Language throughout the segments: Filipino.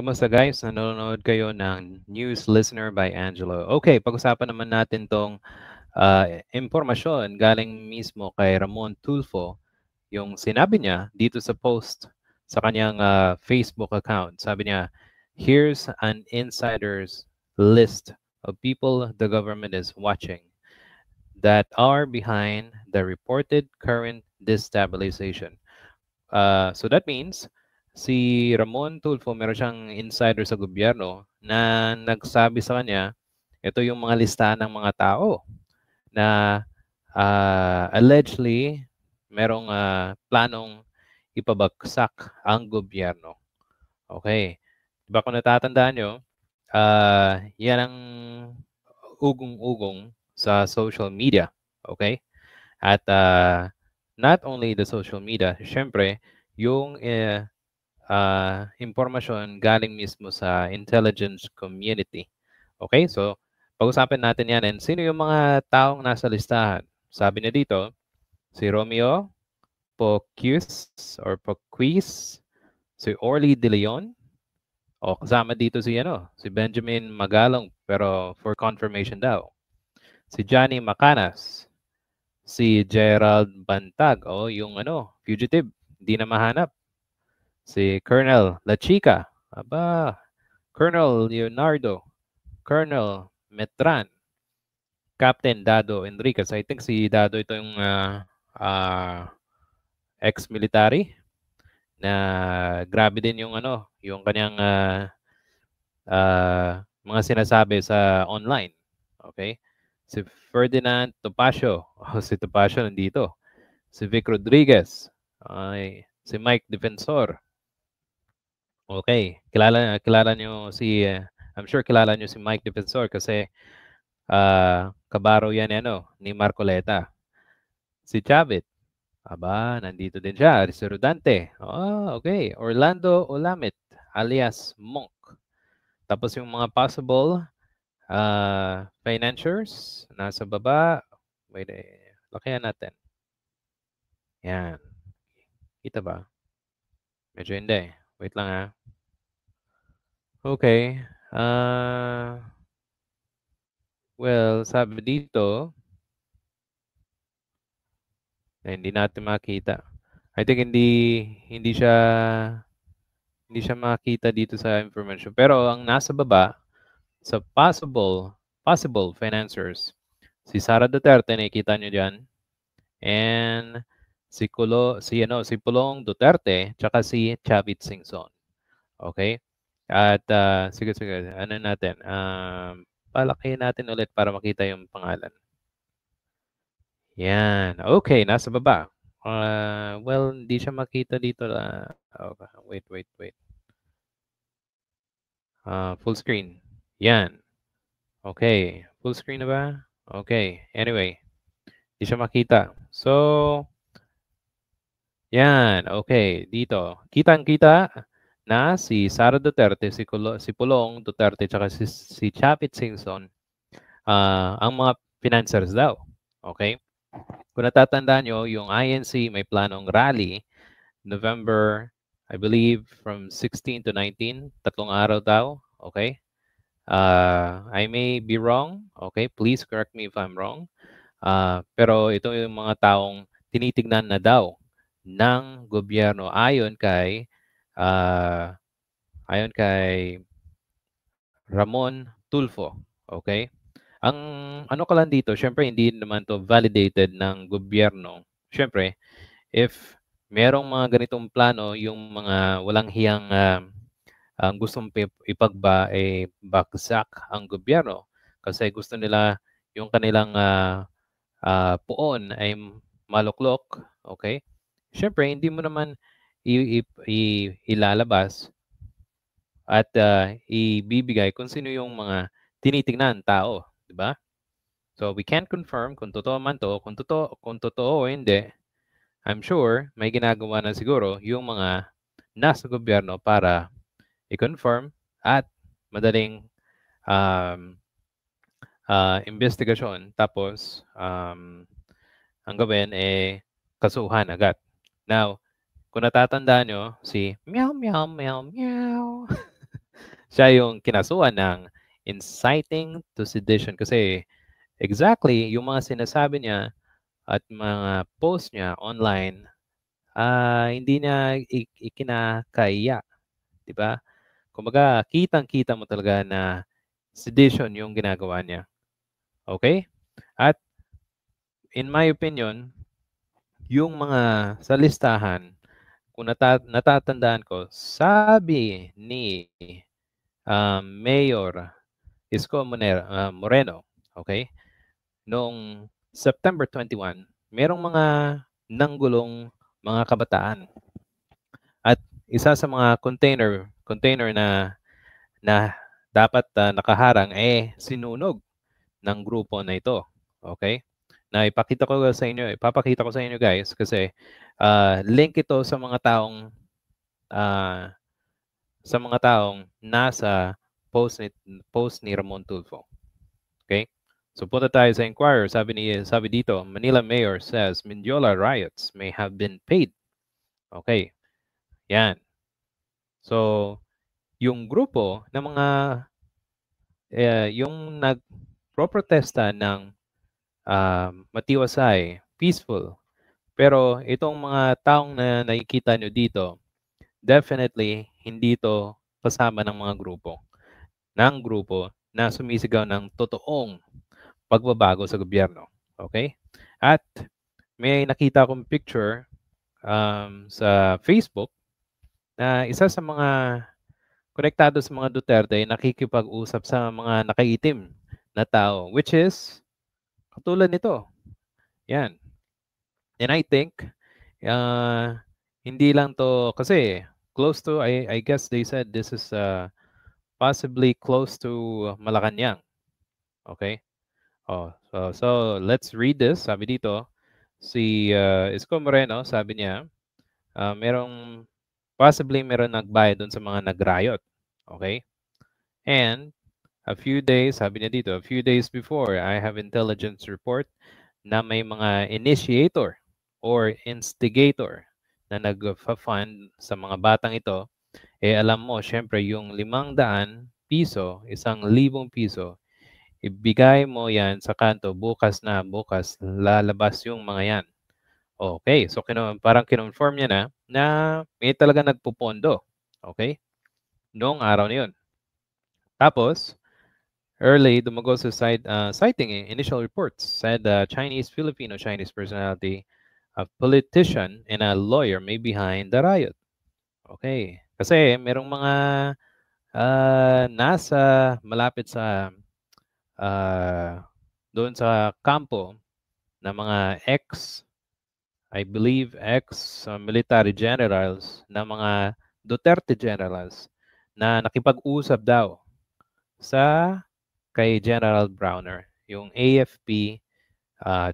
Kumusta guys? Nanonood kayo ng News Listener by Angelo. Okay, pag-usapan naman natin tong impormasyon galing mismo kay Ramon Tulfo, yung sinabi niya dito sa post sa kanyang Facebook account. Sabi niya, here's an insider's list of people the government is watching that are behind the reported current destabilization. So that means si Ramon Tulfo meron siyang insider sa gobyerno na nagsabi sa kanya, ito yung mga listahan ng mga tao na allegedly merong planong ipabagsak ang gobyerno. Okay. Diba kung natatandaan nyo, yan ang ugong-ugong sa social media. Okay? At not only the social media, syempre, yung impormasyon galing mismo sa intelligence community. Okay, so pag-usapan natin yan. And sino yung mga taong nasa listahan? Sabi niya dito, si Romeo Poquis, si Orly De Leon, o kasama dito si Benjamin Magalong, pero for confirmation daw. Si Johnny Macanas, si Gerald Bantag, yung fugitive, hindi na mahanap. Si Colonel La Chica, aba, Colonel Leonardo, Colonel Metran, Captain Dado Enriquez. I think si Dado ito yung ex-military na grabe din yung yung kanyang mga sinasabi sa online. Okay? Si Ferdinand Topacio. Si Topacio nandito. Si Vic Rodriguez. Si Mike Defensor. Okay. Kilala nyo I'm sure kilala nyo si Mike Defensor kasi kabaro yan ni Marcoleta. Si Chavit. Aba, nandito din siya. Si Rodante. Okay. Orlando Olamit alias Monk. Tapos yung mga possible financiers nasa baba. Wait, lakihan natin. Yan. Kita ba? Medyo hindi. Wait lang Okay. Well, sabi dito, hindi natin makita. I think hindi siya makita dito sa information. Pero ang nasa baba sa possible financiers, si Sara Duterte, nakikita nyo diyan, and si Pulong Duterte, tsaka si Chavit Singson. Okay? At sige, ano natin? Palakihin natin ulit para makita yung pangalan. Yan. Okay, nasa baba. Well, hindi siya makita dito. Okay, wait. Full screen. Yan. Okay. Full screen na ba? Okay. Anyway, hindi siya makita. So, yan. Okay. Dito. Kitang-kita na si Sara Duterte, si Pulong Duterte, tsaka si Chapit Singson, ang mga financiers daw. Okay? Kung natatandaan nyo, yung INC may planong rally November, I believe, from 16 to 19. 3 araw daw. Okay? I may be wrong. Okay? Please correct me if I'm wrong. Pero ito yung mga taong tinitignan na daw ng gobyerno ayon kay Ramon Tulfo. Okay? Ang ano ka lang dito, syempre hindi naman to validated ng gobyerno. Syempre, if merong mga ganitong plano, yung mga walang hiyang gustong bagsak ang gobyerno kasi gusto nila yung kanilang poon ay maluklok, okay? Syempre, hindi mo naman ilalabas at ibibigay kung sino yung mga tinitingnan tao, di ba? So we can't confirm kung totoo man to, kung totoo o hindi. I'm sure may ginagawa na siguro yung mga nasa gobyerno para i-confirm at madaling investigasyon. Tapos ang gawin kasuhan agad. Now, kung natatandaan nyo, si meow meow meow meow siya yung kinasuhan ng inciting to sedition kasi exactly yung mga sinasabi niya at mga post niya online, hindi niya ikinakaiya, 'di ba? Kumbaga kitang-kita mo talaga na sedition yung ginagawa niya, okay? At in my opinion, yung mga sa listahan, kung natatandaan ko, sabi ni Mayor Moreno, okay? Noong September 21, merong mga nanggulong mga kabataan. At isa sa mga container na dapat nakaharang sinunog ng grupo na ito. Okay? Na ipapakita ko sa inyo guys kasi link ito ah, sa mga taong nasa post ni Ramon Tulfo. Okay? So punta tayo sa Inquirer. Sabi dito, Manila Mayor says Mindiola riots may have been paid. Okay. Yan. So, yung grupo ng mga yung nagproprotesta ng matiwasay, peaceful. Pero itong mga taong na nakikita nyo dito, definitely hindi ito kasama ng mga grupo na sumisigaw ng totoong pagbabago sa gobyerno. Okay? At may nakita akong picture sa Facebook na isa sa mga konektado sa mga Duterte ay nakikipag-usap sa mga nakaitim na tao, which is katulad nito. Yan. And I think, hindi lang to kasi close to, I guess they said this is possibly close to Malacanang. Okay? Oh, so let's read this. Sabi dito, si Isko Moreno, sabi niya, possibly meron nagbayad dun sa mga nag-riot. Okay? And sabi niya dito, a few days before, I have intelligence report na may mga initiator or instigator na nag-fund sa mga batang ito. Alam mo, syempre, yung 500 piso, 1,000 piso, ibigay mo yan sa kanto, bukas lalabas yung mga yan. Okay, so parang kinonform niya na may talaga nagpupondo. Okay? Noong araw na yun. Tapos, early, dumago sa citing initial reports said Filipino-Chinese personality, a politician, and a lawyer may behind the riot. Okay. Kasi merong mga nasa malapit sa doon sa kampo na mga I believe military generals na mga Duterte generals na nakipag-usap daw sa kay General Browner, yung AFP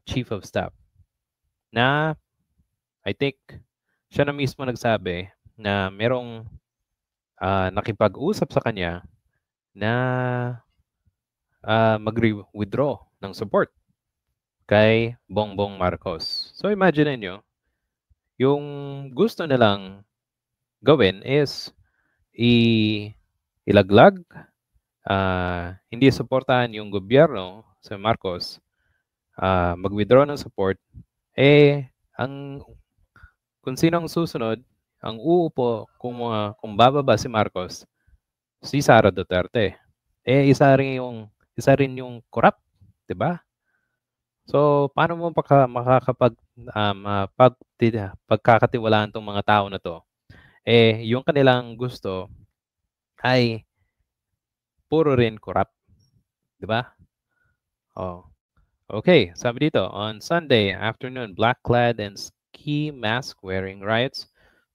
Chief of Staff, na I think siya na mismo nagsabi na merong nakipag-usap sa kanya na mag-withdraw ng support kay Bongbong Marcos. So imagine niyo, yung gusto nilang gawin is ilaglag, hindi suportahan yung gobyerno sa Marcos, mag-withdraw ng support, kung sino ang susunod, ang uupo kung bababa si Marcos, si Sara Duterte. Isa rin yung corrupt, 'di ba? So, paano mo pagkakatiwalaan tong mga tao na to? Yung kanilang gusto ay puro rin corrupt, 'di ba? Oh. Okay, sabi dito, on Sunday afternoon, black-clad and ski mask-wearing riots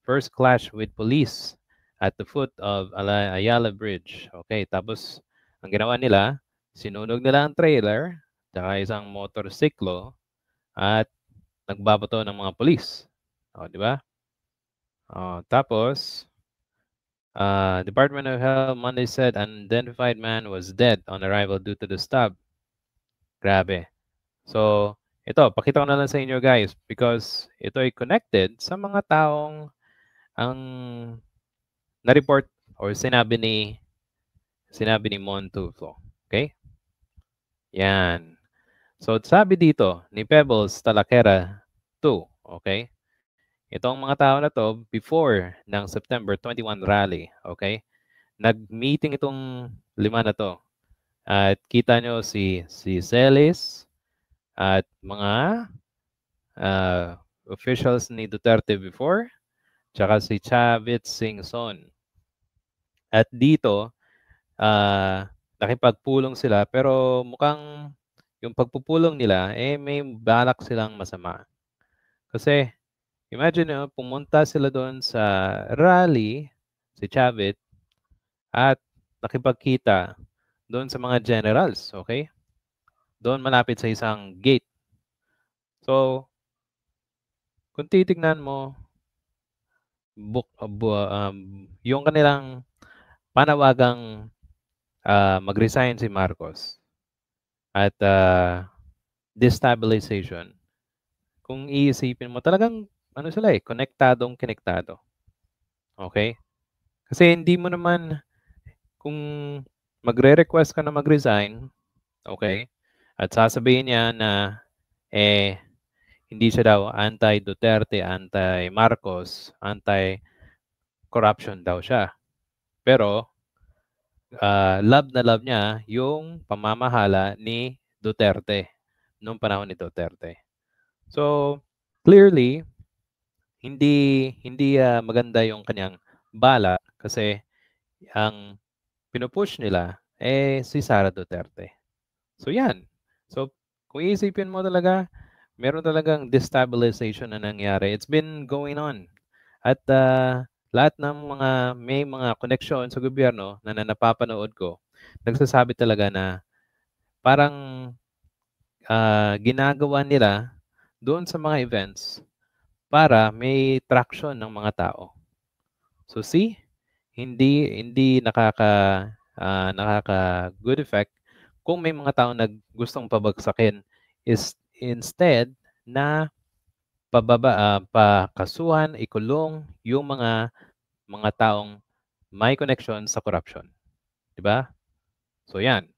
first clash with police at the foot of Ayala Bridge. Okay, tapos ang ginawa nila, sinunog nila ang trailer, tsaka isang motorsiklo, at nagbabato ng mga polis. O, di ba? Tapos, Department of Health Monday said an unidentified man was dead on arrival due to the stab. Grabe. So, ito, pakita ko na lang sa inyo guys because ito ay connected sa mga taong ang na-report or sinabi ni sinabi ni Montulfo. Okay? Yan. So, sabi dito ni Pebbles Talaquera 2, okay? Itong mga tao na to, before ng September 21 rally, okay? Nag-meeting itong lima na to. At kita nyo si Celis at mga officials ni Duterte before, tsaka si Chavit Singson. At dito, nakipagpulong sila pero mukhang yung pagpupulong nila, may balak silang masama. Kasi, imagine nyo, pumunta sila doon sa rally, si Chavit, at nakipagkita doon sa mga generals, okay? Doon malapit sa isang gate. So, kung titignan mo, yung kanilang panawagang mag-resign si Marcos at destabilization, kung iisipin mo, talagang ano sila konektadong-konektado. Okay? Kasi hindi mo naman, kung magre-request ka na mag-resign, okay, at sasabihin niya na hindi siya daw anti-Duterte, anti-Marcos, anti-corruption daw siya. Pero love na love niya yung pamamahala ni Duterte noong panahon ni Duterte. So, clearly, hindi maganda yung kanyang bala kasi ang pinupush nila si Sara Duterte. So, yan. So, kung iisipin mo talaga, meron talagang destabilization na nangyari. It's been going on. At lahat ng may mga koneksyon sa gobyerno na napapanood ko, nagsasabi talaga na parang ginagawa nila doon sa mga events para may traction ng mga tao. So see, hindi nakaka good effect kung may mga tao na gustong pabagsakin is instead na pakasuhan, ikulong yung mga taong may connection sa corruption. 'Di ba? So yan.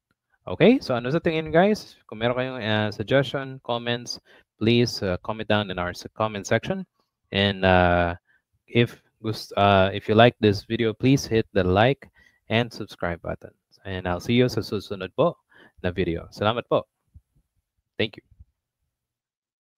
Okay? So ano sa tingin guys? Kung meron kayong suggestion, comments, please comment down in our comment section. And if you like this video, please hit the like and subscribe button. And I'll see you sa susunod po na video. Salamat po. Thank you.